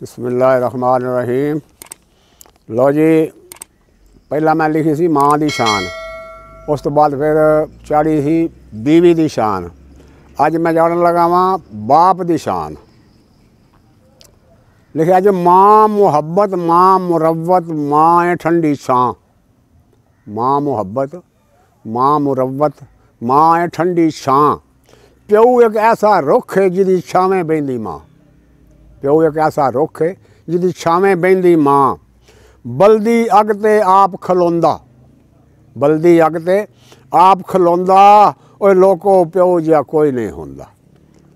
बिस्मिल्लाहिर्रहमानिर्रहीम। लो जी, पहला मैं लिखी सी माँ की शान, उस तो बाद फिर चाड़ी सी बीवी की शान। अज मैं जान लगा वां बाप की शान। लिखा अज माँ मुहब्बत माँ मुरव्वत माँ है ठंडी छां। माँ मुहब्बत माँ मुरव्वत माँ है ठंडी छां। प्यो एक ऐसा रुख है जिदी छावें बहंदी माँ। प्यो एक ऐसा रुख है जिदी छावें बहंदी माँ। बलदी अग ते आप खलोंदा, बलदी अग ते आप खलोंदा। और लोको प्यो जिहा कोई नहीं हुंदा,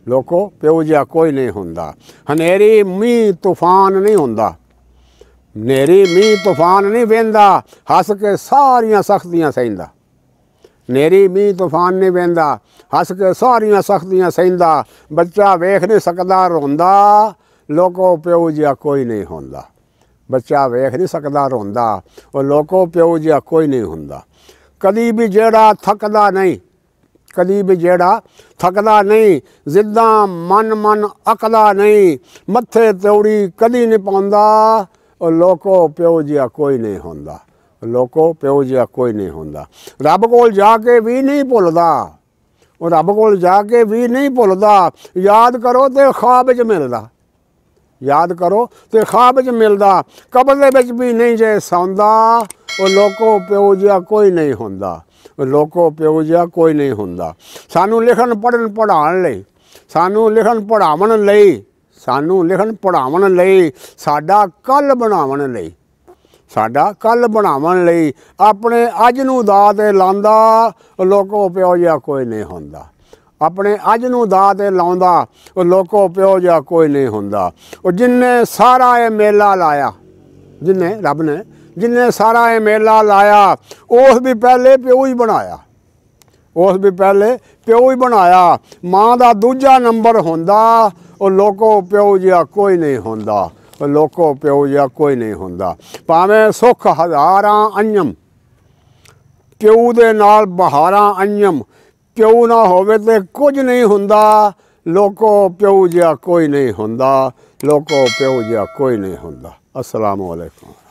लोको प्यो जिहा कोई नहीं हुंदा। हनेरी मींह तूफान नहीं हुंदा, नेरी मींह तूफान नहीं वेंदा। हस के सारियां सख्तियां सहिंदा, नेरी मींह तूफान नहीं वेंदा। हस के सारियां सख्तियां सहिंदा। बच्चा वेख नहीं सकदा रोंदा, लोको प्यो जिहा कोई नहीं हुंदा। बच्चा वेख नहीं सकदा रोंदा, और लोको प्यो जिहा कोई नहीं हुंदा। कदी भी जेड़ा थकदा नहीं, कदी भी जेड़ा थकदा नहीं। जिद्दां मन मन अकदा नहीं। मत्थे त्योड़ी कदी नहीं पाउंदा, और लोको प्यो जिहा कोई नहीं हुंदा। लोको प्यो जिहा कोई नहीं हुंदा। रब कोल जाके भी नहीं भुलदा, और रब कोल जाके भी नहीं भुलदा। याद करो तो ख्वाब च मिलदा, याद करो तो ख्वाब च मिलदा। कब्र दे विच भी नहीं जे सौंदा, और लोको प्यो जिहा कोई नहीं हुंदा। लोको प्यो जिहा कोई नहीं हुंदा। सानू लिखन पढ़न पढ़ाउण लई, सानू लिखन पढ़ावण लई, सानू लिखन पढ़ावण लई, साडा कल बनावण लई, साडा कल बनावण लई अपने अज नूं दाऽ ते लांदा। लोको प्यो जिहा कोई नहीं हुंदा। अपने अज नूं दाऽ ते लाउंदा, और लोको प्यो जिहा कोई नहीं हुंदा। और जिन्ने सारा ये मेला लाया, जिन्ने रब ने जिन्ने सारा ये मेला लाया, उस भी पहले प्यो ही बनाया, उस भी पहले प्यो ही बनाया। माँ का दूजा नंबर हुंदा, और लोको प्यो जिहा कोई नहीं हुंदा। और लोको प्यो जिहा कोई नहीं हुंदा। भावें सुख हज़ारां अंजम, प्यो दे नाल बहारां अंजम। प्यो ना होवे ते कुछ नहीं हुंदा, लोको प्यो जिहा कोई नहीं हुंदा। लोको प्यो जिहा कोई नहीं हुंदा। अस्सलामु अलैकुम।